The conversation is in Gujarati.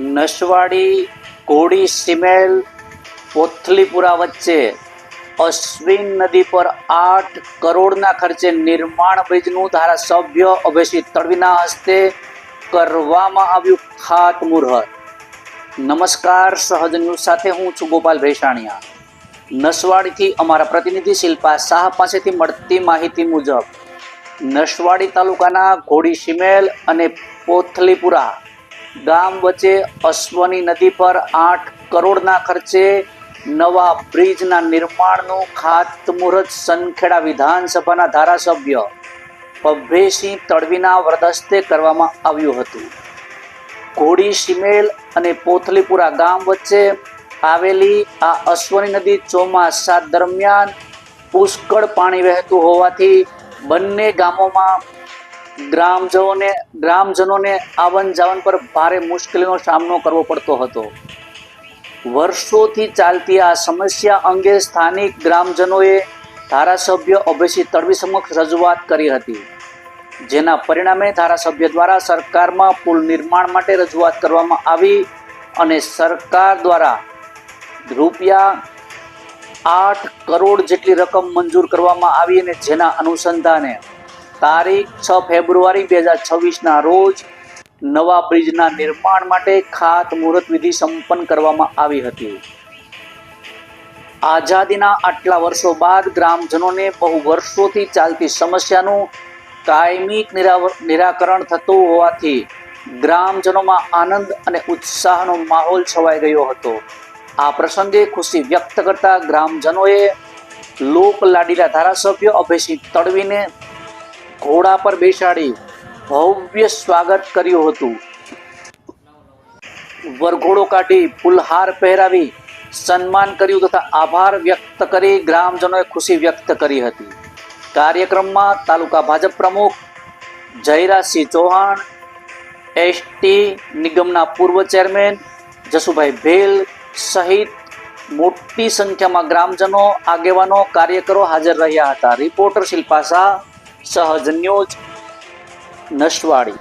નસવાડી ઘોડી સિમેલ કોથલીપુરા વચ્ચે અશ્વિન નદી પર 8 કરોડના ખર્ચે નિર્માણ બ્રિજનું ધારાસભ્ય અભયસિંહ તડવીના હસ્તે કરવામાં આવ્યું ખાતમુહૂર્ત। નમસ્કાર, સહજ ન્યૂઝ સાથે હું છું ગોપાલ ભેસાણીયા। નસવાડીથી અમારા પ્રતિનિધિ શિલ્પા શાહ પાસેથી મળતી માહિતી મુજબ નસવાડી તાલુકાના ઘોડી સિમેલ અને કોથલીપુરા ગામ વચ્ચે અશ્વની નદી પર 8 કરોડના ખર્ચે નવા બ્રિજના નિર્માણનું ખાતમુહૂર્ત સંખેડા વિધાનસભાના ધારાસભ્ય અભયસિંહ તડવીના વરદહસ્તે કરવામાં આવ્યું હતું। ઘોડી સિમેલ અને કોથલીપુરા ગામ વચ્ચે આવેલી આ અશ્વની નદી ચોમાસા દરમિયાન પુષ્કળ પાણી વહેતું હોવાથી બંને ગામોમાં ગ્રામજનોને આવન જાવન પર ભારે મુશ્કેલીનો સામનો કરવો પડતો હતો। વર્ષોથી ચાલતી આ સમસ્યા અંગે સ્થાનિક ગ્રામજનોએ ધારાસભ્ય અભયસિંહ તડવી સમક્ષ રજૂઆત કરી હતી, જેના પરિણામે ધારાસભ્ય દ્વારા સરકારમાં પુલ નિર્માણ માટે રજૂઆત કરવામાં આવી અને સરકાર દ્વારા રૂપિયા 8 કરોડ જેટલી રકમ મંજૂર કરવામાં આવી અને જેના અનુસંધાને તારીખ 6 ફેબ્રુઆરી 2026ના રોજ નવા બ્રિજના નિર્માણ માટે ખાતમુહૂર્ત વિધિ સંપન્ન કરવામાં આવી હતી। આઝાદીના આટલા વર્ષો બાદ ગ્રામજનોને બહુ વર્ષોથી ચાલતી સમસ્યાનું કાયમી નિરાકરણ થતું હોવાથી ગ્રામજનોમાં આનંદ અને ઉત્સાહનો માહોલ છવાઈ ગયો હતો। આ પ્રસંગે ખુશી વ્યક્ત કરતા ગ્રામજનોએ લોક લાડીલા ધારાસભ્ય અભયસિંહ તડવીને ઘોડા પર બેસાડી ભવ્ય સ્વાગત કર્યું હતું। વરઘોડો કાઢી ફૂલહાર પહેરાવી સન્માન કર્યું તથા આભાર વ્યક્ત કરી ગ્રામજનોએ ખુશી વ્યક્ત કરી હતી। કાર્યક્રમમાં તાલુકા ભાજપ પ્રમુખ જયરાજસિંહ ચૌહાણ, એસટી નિગમના પૂર્વ ચેરમેન જસુભાઈ ભેલ સહિત મોટી સંખ્યામાં ગ્રામજનો, આગેવાનો, કાર્યકરો હાજર રહ્યા હતા। રિપોર્ટર શિલ્પા શાહ, સહજ ન્યૂઝ, નસવાડી।